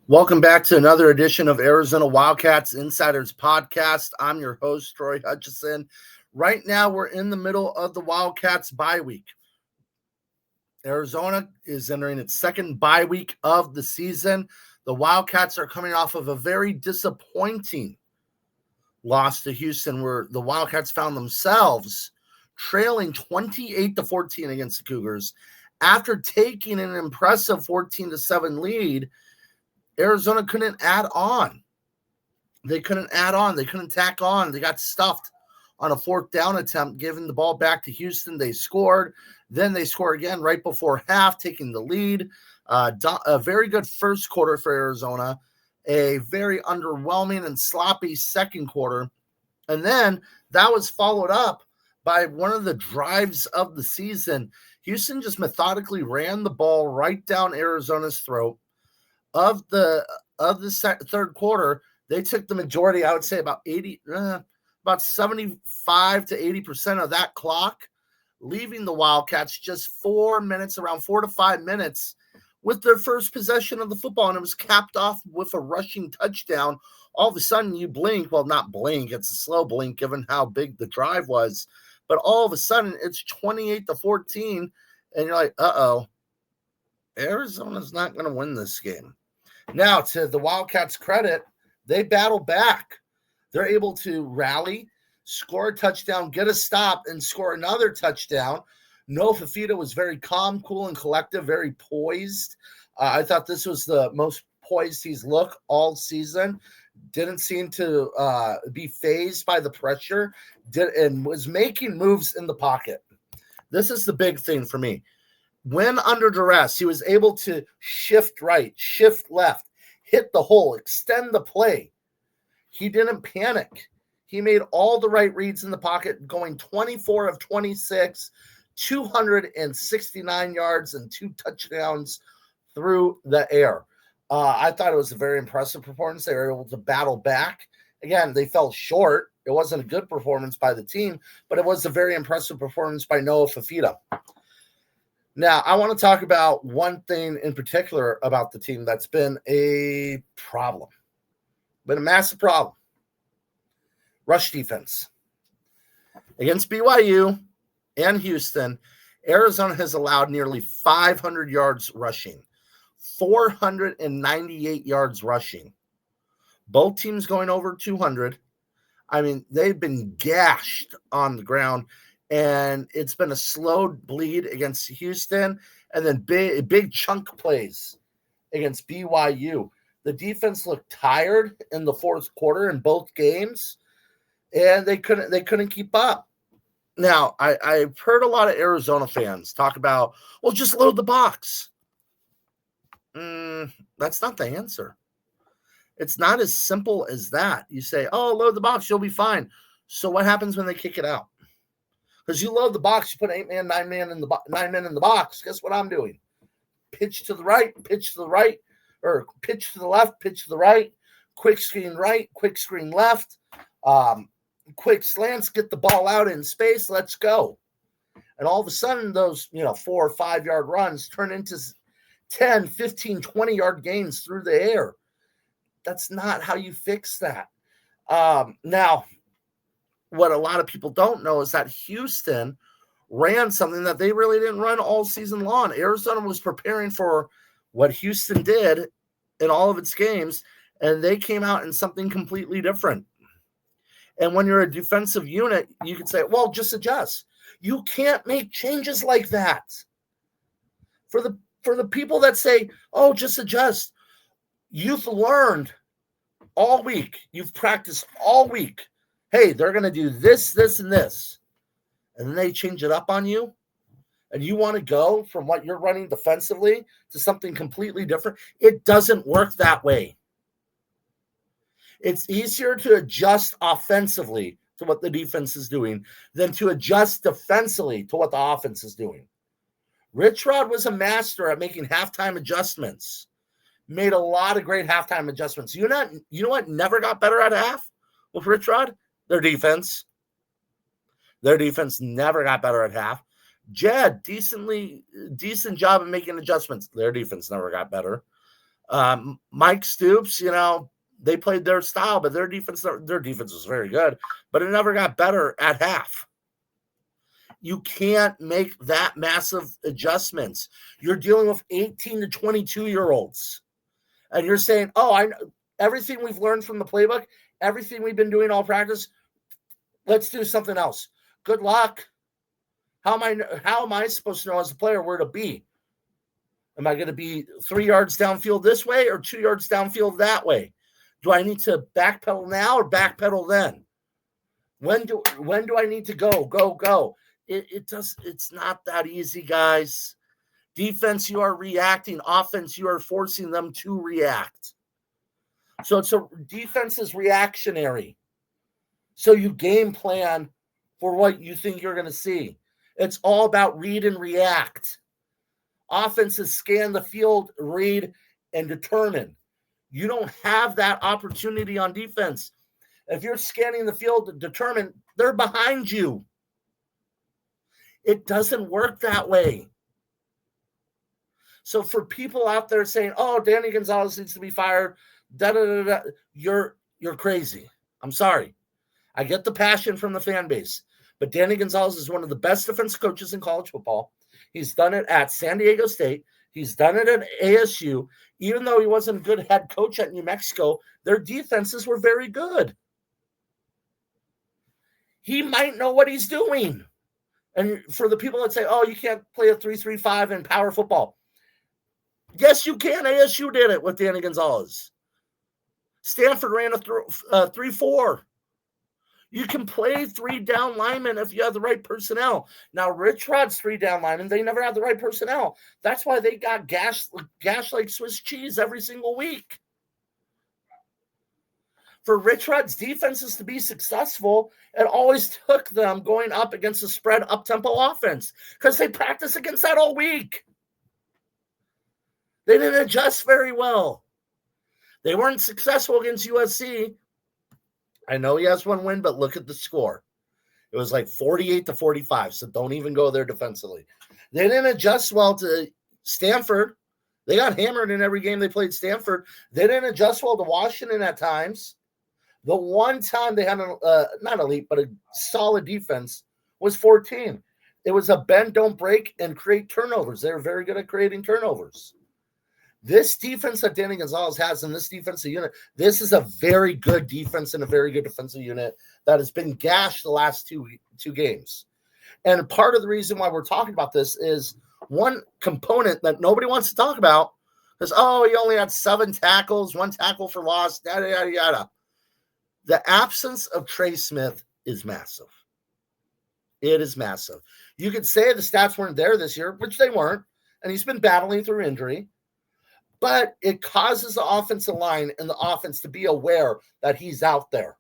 Welcome back to another edition of Arizona Wildcats Insiders Podcast. I'm your host, Troy Hutchison. Right now, we're in the middle of the Wildcats bye week. Arizona is entering its second bye week of the season. The Wildcats are coming off of a very disappointing loss to Houston, where the Wildcats found themselves trailing 28-14 against the Cougars. After taking an impressive 14-7 lead, Arizona couldn't add on. They couldn't tack on. They got stuffed on a fourth down attempt, giving the ball back to Houston. They scored. Then they score again right before half, taking the lead. A very good first quarter for Arizona. A very underwhelming and sloppy second quarter. And then that was followed up by one of the drives of the season. Houston just methodically ran the ball right down Arizona's throat. Of the third quarter, they took the majority. I would say about 75 to 80% of that clock, leaving the Wildcats just 4 minutes, around 4 to 5 minutes, with their first possession of the football, and it was capped off with a rushing touchdown. All of a sudden, you blink. Well, not blink. It's a slow blink, given how big the drive was. But all of a sudden, it's 28-14, and you're like, uh-oh, Arizona's not going to win this game. Now, to the Wildcats' credit, they battle back. They're able to rally, score a touchdown, get a stop, and score another touchdown. Noah Fifita was very calm, cool, and collective, very poised. I thought this was the most poised he's looked all season. Didn't seem to be fazed by the pressure, and was making moves in the pocket. This is the big thing for me. When under duress, he was able to shift right, shift left, hit the hole, extend the play. He didn't panic. He made all the right reads in the pocket, going 24 of 26, 269 yards and 2 touchdowns through the air. I thought it was a very impressive performance. They were able to battle back. Again, they fell short. It wasn't a good performance by the team, but it was a very impressive performance by Noah Fifita. Now, I want to talk about one thing in particular about the team that's been a problem, been a massive problem. Rush defense. Against BYU and Houston, Arizona has allowed nearly 500 yards rushing, 498 yards rushing. Both teams going over 200. I mean, they've been gashed on the ground. And it's been a slow bleed against Houston, and then big chunk plays against BYU. The defense looked tired in the fourth quarter in both games, and they couldn't keep up. Now, I've heard a lot of Arizona fans talk about, well, just load the box. That's not the answer. It's not as simple as that. You say, oh, load the box, you'll be fine. So what happens when they kick it out? Because you load the box, you put 8 men, 9 men in the box. Guess what I'm doing? Pitch to the right, or pitch to the left, pitch to the right, quick screen right, quick screen left, quick slants, get the ball out in space, let's go. And all of a sudden, those 4 or 5 yard runs turn into 10, 15, 20 yard gains through the air. That's not how you fix that. Now, what a lot of people don't know is that Houston ran something that they really didn't run all season long. Arizona was preparing for what Houston did in all of its games, and they came out in something completely different. And when you're a defensive unit, you can say, well, just adjust. You can't make changes like that. For the people that say, oh, just adjust, you've learned all week. You've practiced all week. Hey, they're going to do this, this, and this. And then they change it up on you. And you want to go from what you're running defensively to something completely different. It doesn't work that way. It's easier to adjust offensively to what the defense is doing than to adjust defensively to what the offense is doing. Rich Rod was a master at making halftime adjustments. Made a lot of great halftime adjustments. You know what never got better at half with Rich Rod? Their defense. Their defense never got better at half. Jed, decent job of making adjustments. Their defense never got better. Mike Stoops, they played their style, but their defense was very good, but it never got better at half. You can't make that massive adjustments. You're dealing with 18 to 22-year-olds. And you're saying, I know everything we've learned from the playbook, everything we've been doing all practice, let's do something else. Good luck. How am I supposed to know as a player where to be? Am I going to be 3 yards downfield this way or 2 yards downfield that way? Do I need to backpedal now or backpedal then? When do I need to go? It's not that easy, guys. Defense, you are reacting. Offense, you are forcing them to react. So defense is reactionary. So you game plan for what you think you're going to see. It's all about read and react. Offense is scan the field, read, and determine. You don't have that opportunity on defense. If you're scanning the field to determine, they're behind you. It doesn't work that way. So for people out there saying, Danny Gonzalez needs to be fired, you're crazy. I'm sorry. I get the passion from the fan base, but Danny Gonzalez is one of the best defense coaches in college football. He's done it at San Diego State. He's done it at ASU. Even though he wasn't a good head coach at New Mexico, their defenses were very good. He might know what he's doing. And for the people that say, you can't play a 3-3-5 in power football. Yes, you can. ASU did it with Danny Gonzalez. Stanford ran a 3-4. You can play 3 down linemen if you have the right personnel. Now, Rich Rod's 3 down linemen, they never had the right personnel. That's why they got gashed like Swiss cheese every single week. For Rich Rod's defenses to be successful, it always took them going up against a spread up-tempo offense because they practiced against that all week. They didn't adjust very well. They weren't successful against USC. I know he has 1 win, but look at the score. It was like 48-45, so don't even go there defensively. They didn't adjust well to Stanford. They got hammered in every game they played Stanford. They didn't adjust well to Washington at times. The one time they had not elite, but a solid defense was 14. It was a bend, don't break, and create turnovers. They were very good at creating turnovers. This defense that Danny Gonzalez has in this defensive unit, this is a very good defense and a very good defensive unit that has been gashed the last two games. And part of the reason why we're talking about this is one component that nobody wants to talk about is, he only had 7 tackles, 1 tackle for loss, yada, yada, yada. The absence of Trey Smith is massive. It is massive. You could say the stats weren't there this year, which they weren't, and he's been battling through injury. But it causes the offensive line and the offense to be aware that he's out there.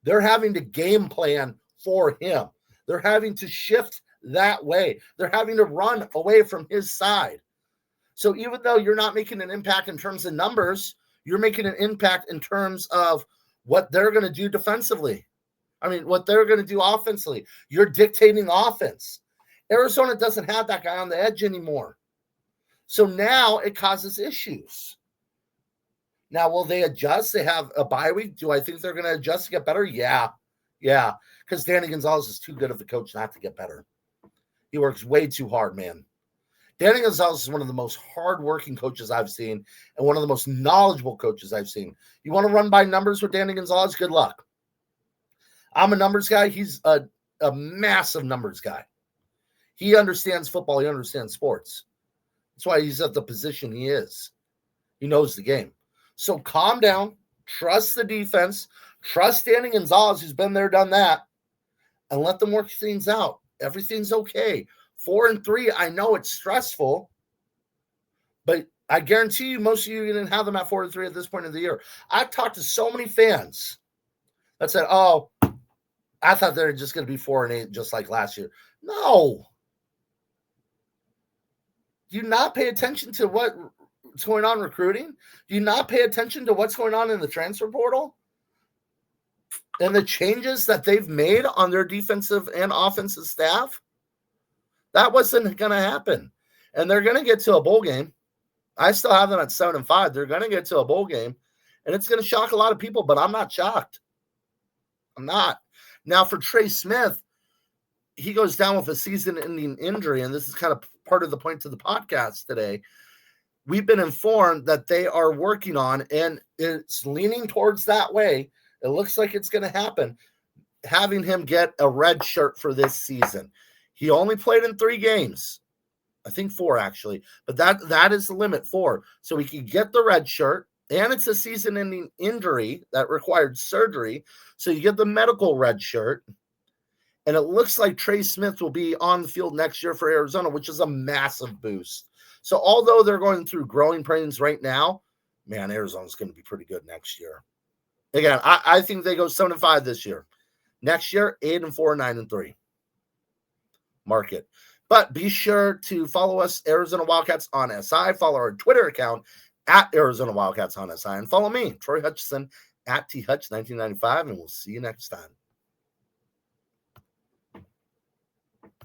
They're having to game plan for him. They're having to shift that way. They're having to run away from his side. So even though you're not making an impact in terms of numbers, you're making an impact in terms of what they're going to do defensively. What they're going to do offensively. You're dictating offense. Arizona doesn't have that guy on the edge anymore. So now it causes issues. Now, will they adjust? They have a bye week. Do I think they're going to adjust to get better? Yeah. Because Danny Gonzalez is too good of a coach not to get better. He works way too hard, man. Danny Gonzalez is one of the most hardworking coaches I've seen and one of the most knowledgeable coaches I've seen. You want to run by numbers with Danny Gonzalez? Good luck. I'm a numbers guy. He's a massive numbers guy. He understands football. He understands sports. That's why he's at the position he is. He knows the game. So calm down. Trust the defense. Trust Danny Gonzalez, who's been there, done that, and let them work things out. Everything's okay. 4-3, I know it's stressful, but I guarantee you most of you didn't have them at 4-3 at this point of the year. I've talked to so many fans that said, I thought they were just going to be 4-8 just like last year. No. Do you not pay attention to what's going on recruiting? Do you not pay attention to what's going on in the transfer portal? And the changes that they've made on their defensive and offensive staff? That wasn't going to happen. And they're going to get to a bowl game. I still have them at 7-5. They're going to get to a bowl game, and it's going to shock a lot of people, but I'm not shocked. I'm not. Now, for Trey Smith, he goes down with a season-ending injury, and this is kind of part of the point to the podcast today. We've been informed that they are working on, and it's leaning towards that way. It looks like it's going to happen, having him get a red shirt for this season. He only played in 3 games. I think 4 actually, but that is the limit, 4. So he can get the red shirt, and it's a season-ending injury that required surgery. So you get the medical red shirt, and it looks like Trey Smith will be on the field next year for Arizona, which is a massive boost. So although they're going through growing pains right now, man, Arizona's going to be pretty good next year. Again, I think they go 7-5 this year. Next year, 8-4, 9-3. Mark it. But be sure to follow us, Arizona Wildcats on SI. Follow our Twitter account at Arizona Wildcats on SI. And follow me, Troy Hutchison, at THutch1995. And we'll see you next time.